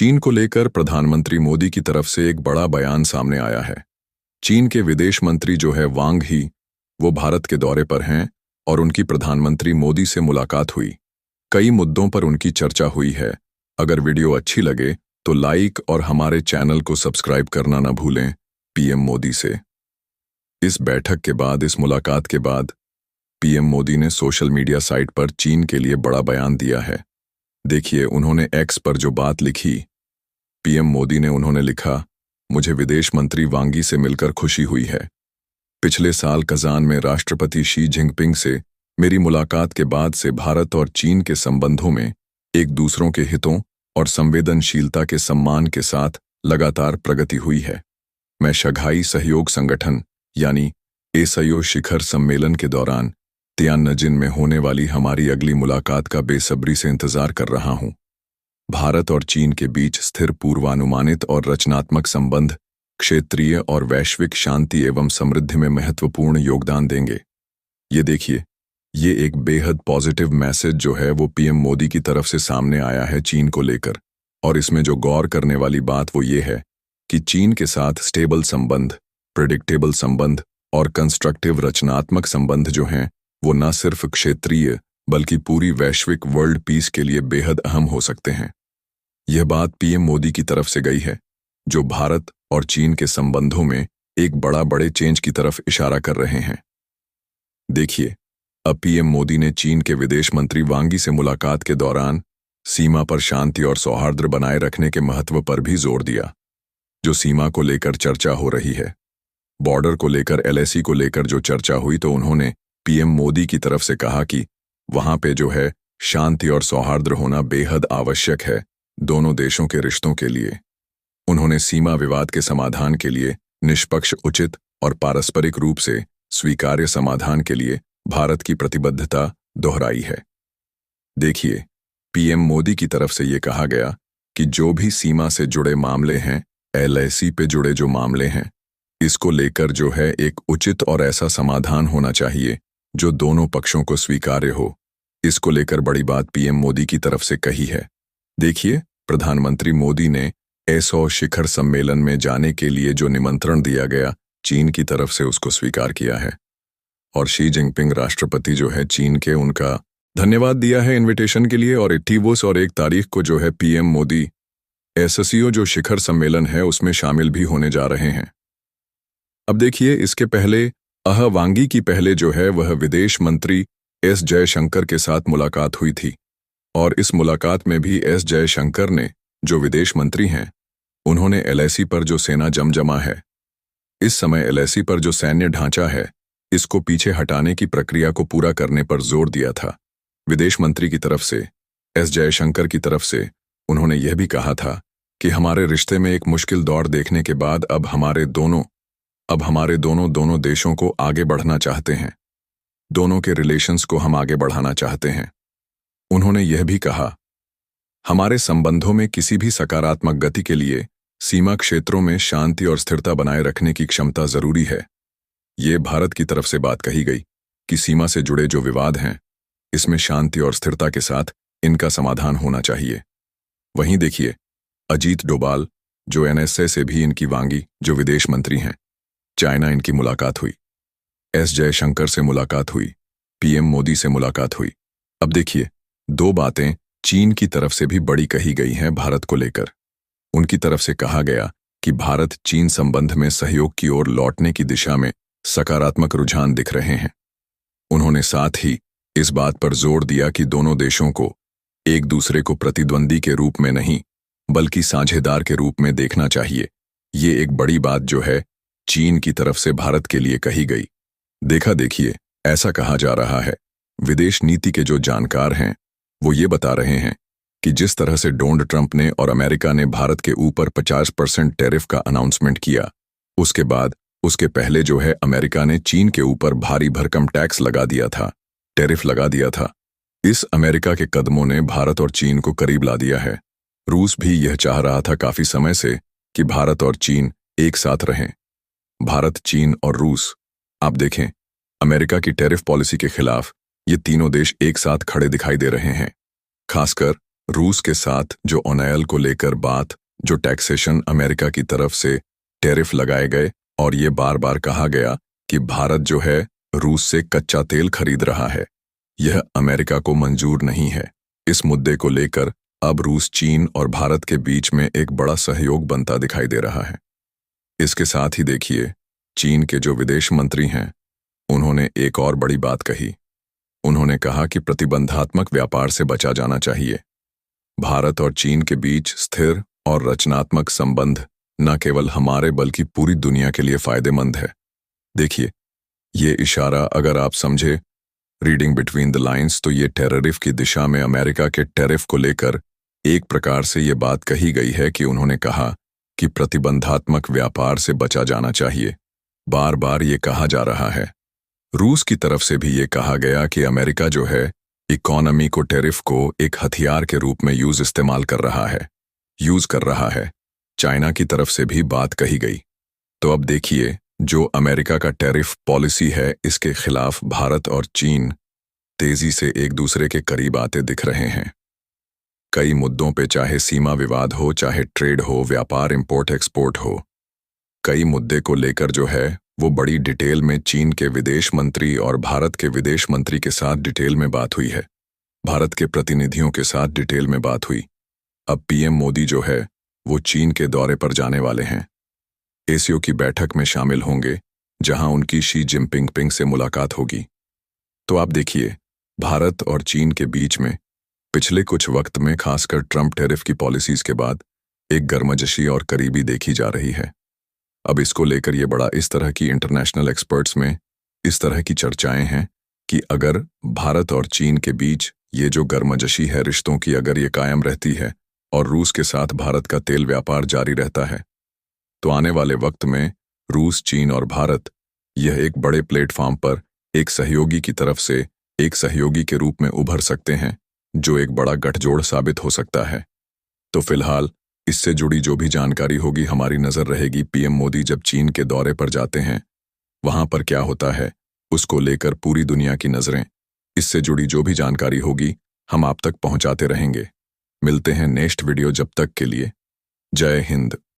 चीन को लेकर प्रधानमंत्री मोदी की तरफ से एक बड़ा बयान सामने आया है। चीन के विदेश मंत्री जो है वांग ही, वो भारत के दौरे पर हैं और उनकी प्रधानमंत्री मोदी से मुलाकात हुई। कई मुद्दों पर उनकी चर्चा हुई है। अगर वीडियो अच्छी लगे तो लाइक और हमारे चैनल को सब्सक्राइब करना न भूलें। पीएम मोदी से इस बैठक के बाद, इस मुलाकात के बाद पीएम मोदी ने सोशल मीडिया साइट पर चीन के लिए बड़ा बयान दिया है। देखिए, उन्होंने एक्स पर जो बात लिखी। पीएम मोदी ने उन्होंने लिखा, मुझे विदेश मंत्री वांगी से मिलकर खुशी हुई है। पिछले साल कजान में राष्ट्रपति शी जिनपिंग से मेरी मुलाकात के बाद से भारत और चीन के संबंधों में एक दूसरों के हितों और संवेदनशीलता के सम्मान के साथ लगातार प्रगति हुई है। मैं शंघाई सहयोग संगठन यानी एससीओ शिखर सम्मेलन के दौरान तियानजिन में होने वाली हमारी अगली मुलाकात का बेसब्री से इंतजार कर रहा हूं। भारत और चीन के बीच स्थिर, पूर्वानुमानित और रचनात्मक संबंध क्षेत्रीय और वैश्विक शांति एवं समृद्धि में महत्वपूर्ण योगदान देंगे। ये देखिए, ये एक बेहद पॉजिटिव मैसेज जो है वो पीएम मोदी की तरफ से सामने आया है चीन को लेकर। और इसमें जो गौर करने वाली बात वो ये है कि चीन के साथ स्टेबल संबंध, प्रिडिक्टेबल संबंध और कंस्ट्रक्टिव रचनात्मक संबंध जो हैं वो न सिर्फ क्षेत्रीय बल्कि पूरी वैश्विक वर्ल्ड पीस के लिए बेहद अहम हो सकते हैं। यह बात पीएम मोदी की तरफ से गई है, जो भारत और चीन के संबंधों में एक बड़े चेंज की तरफ इशारा कर रहे हैं। देखिए, अब पीएम मोदी ने चीन के विदेश मंत्री वांगी से मुलाकात के दौरान सीमा पर शांति और सौहार्द बनाए रखने के महत्व पर भी जोर दिया। जो सीमा को लेकर चर्चा हो रही है, बॉर्डर को लेकर, एलएसी को लेकर जो चर्चा हुई, तो उन्होंने पीएम मोदी की तरफ से कहा कि वहां पे जो है शांति और सौहार्द होना बेहद आवश्यक है दोनों देशों के रिश्तों के लिए। उन्होंने सीमा विवाद के समाधान के लिए निष्पक्ष, उचित और पारस्परिक रूप से स्वीकार्य समाधान के लिए भारत की प्रतिबद्धता दोहराई है। देखिए, पीएम मोदी की तरफ से ये कहा गया कि जो भी सीमा से जुड़े मामले हैं, एलएसी पे जुड़े जो मामले हैं, इसको लेकर जो है एक उचित और ऐसा समाधान होना चाहिए जो दोनों पक्षों को स्वीकार्य हो। इसको लेकर बड़ी बात पीएम मोदी की तरफ से कही है। देखिए, प्रधानमंत्री मोदी ने एससीओ शिखर सम्मेलन में जाने के लिए जो निमंत्रण दिया गया, चीन की तरफ से उसको स्वीकार किया है। और शी जिनपिंग राष्ट्रपति जो है चीन के, उनका धन्यवाद दिया है इनविटेशन के लिए। और 28 और 1 तारीख को जो है पीएम मोदी एससीओ जो शिखर सम्मेलन है उसमें शामिल भी होने जा रहे हैं। अब देखिए, इसके पहले वांगी की पहले जो है वह विदेश मंत्री एस जयशंकर के साथ मुलाकात हुई थी। और इस मुलाकात में भी एस जयशंकर ने, जो विदेश मंत्री हैं, उन्होंने एलएसी पर जो सेना जमजमा है, इस समय एलएसी पर जो सैन्य ढांचा है, इसको पीछे हटाने की प्रक्रिया को पूरा करने पर जोर दिया था। विदेश मंत्री की तरफ से, एस जयशंकर की तरफ से उन्होंने यह भी कहा था कि हमारे रिश्ते में एक मुश्किल दौर देखने के बाद अब हमारे दोनों देशों को आगे बढ़ना चाहते हैं। दोनों के रिलेशंस को हम आगे बढ़ाना चाहते हैं। उन्होंने यह भी कहा, हमारे संबंधों में किसी भी सकारात्मक गति के लिए सीमा क्षेत्रों में शांति और स्थिरता बनाए रखने की क्षमता जरूरी है। ये भारत की तरफ से बात कही गई कि सीमा से जुड़े जो विवाद हैं, इसमें शांति और स्थिरता के साथ इनका समाधान होना चाहिए। वहीं देखिए, अजीत डोभाल जो एनएसए से भी इनकी वांगी जो विदेश मंत्री हैं, चाइना इनकी मुलाकात हुई। एस जयशंकर से मुलाकात हुई, पीएम मोदी से मुलाकात हुई। अब देखिए, 2 बातें चीन की तरफ से भी बड़ी कही गई हैं भारत को लेकर। उनकी तरफ से कहा गया कि भारत चीन संबंध में सहयोग की ओर लौटने की दिशा में सकारात्मक रुझान दिख रहे हैं। उन्होंने साथ ही इस बात पर जोर दिया कि दोनों देशों को एक दूसरे को प्रतिद्वंदी के रूप में नहीं बल्कि साझेदार के रूप में देखना चाहिए। ये एक बड़ी बात जो है चीन की तरफ से भारत के लिए कही गई। देखिए, ऐसा कहा जा रहा है, विदेश नीति के जो जानकार हैं वो ये बता रहे हैं कि जिस तरह से डोनाल्ड ट्रंप ने और अमेरिका ने भारत के ऊपर 50% टैरिफ का अनाउंसमेंट किया, उसके बाद उसके पहले जो है अमेरिका ने चीन के ऊपर भारी भरकम टैक्स लगा दिया था, टैरिफ लगा दिया था। इस अमेरिका के कदमों ने भारत और चीन को करीब ला दिया है। रूस भी यह चाह रहा था काफी समय से कि भारत और चीन एक साथ रहें। भारत, चीन और रूस, आप देखें, अमेरिका की टैरिफ पॉलिसी के खिलाफ ये तीनों देश एक साथ खड़े दिखाई दे रहे हैं। खासकर रूस के साथ जो ऑयल को लेकर बात, जो टैक्सेशन अमेरिका की तरफ से टैरिफ लगाए गए और ये बार बार कहा गया कि भारत जो है रूस से कच्चा तेल खरीद रहा है, यह अमेरिका को मंजूर नहीं है। इस मुद्दे को लेकर अब रूस, चीन और भारत के बीच में एक बड़ा सहयोग बनता दिखाई दे रहा है। इसके साथ ही देखिए, चीन के जो विदेश मंत्री हैं, उन्होंने एक और बड़ी बात कही। उन्होंने कहा कि प्रतिबंधात्मक व्यापार से बचा जाना चाहिए। भारत और चीन के बीच स्थिर और रचनात्मक संबंध न केवल हमारे बल्कि पूरी दुनिया के लिए फायदेमंद है। देखिए, ये इशारा अगर आप समझे, रीडिंग बिटवीन द लाइंस, तो ये टैरिफ की दिशा में अमेरिका के टैरिफ को लेकर एक प्रकार से ये बात कही गई है कि उन्होंने कहा कि प्रतिबंधात्मक व्यापार से बचा जाना चाहिए। बार बार ये कहा जा रहा है। रूस की तरफ से भी ये कहा गया कि अमेरिका जो है इकोनॉमी को, टैरिफ को एक हथियार के रूप में यूज कर रहा है। चाइना की तरफ से भी बात कही गई। तो अब देखिए, जो अमेरिका का टैरिफ पॉलिसी है, इसके खिलाफ भारत और चीन तेजी से एक दूसरे के करीब आते दिख रहे हैं। कई मुद्दों पे, चाहे सीमा विवाद हो, चाहे ट्रेड हो, व्यापार, इंपोर्ट एक्सपोर्ट हो, कई मुद्दे को लेकर जो है वो बड़ी डिटेल में चीन के विदेश मंत्री और भारत के विदेश मंत्री के साथ डिटेल में बात हुई है। भारत के प्रतिनिधियों के साथ डिटेल में बात हुई। अब पीएम मोदी जो है वो चीन के दौरे पर जाने वाले हैं। एसीओ की बैठक में शामिल होंगे, जहां उनकी शी जिनपिंग से मुलाकात होगी। तो आप देखिए, भारत और चीन के बीच में पिछले कुछ वक्त में, खासकर ट्रंप टैरिफ की पॉलिसीज के बाद, एक गर्मजोशी और करीबी देखी जा रही है। अब इसको लेकर ये बड़ा इस तरह की इंटरनेशनल एक्सपर्ट्स में इस तरह की चर्चाएं हैं कि अगर भारत और चीन के बीच ये जो गर्मजोशी है रिश्तों की, अगर ये कायम रहती है और रूस के साथ भारत का तेल व्यापार जारी रहता है, तो आने वाले वक्त में रूस, चीन और भारत यह एक बड़े प्लेटफॉर्म पर एक सहयोगी की तरफ से एक सहयोगी के रूप में उभर सकते हैं, जो एक बड़ा गठजोड़ साबित हो सकता है। तो फिलहाल इससे जुड़ी जो भी जानकारी होगी, हमारी नज़र रहेगी पीएम मोदी जब चीन के दौरे पर जाते हैं, वहां पर क्या होता है, उसको लेकर पूरी दुनिया की नज़रें। इससे जुड़ी जो भी जानकारी होगी हम आप तक पहुंचाते रहेंगे। मिलते हैं नेक्स्ट वीडियो, जब तक के लिए जय हिंद।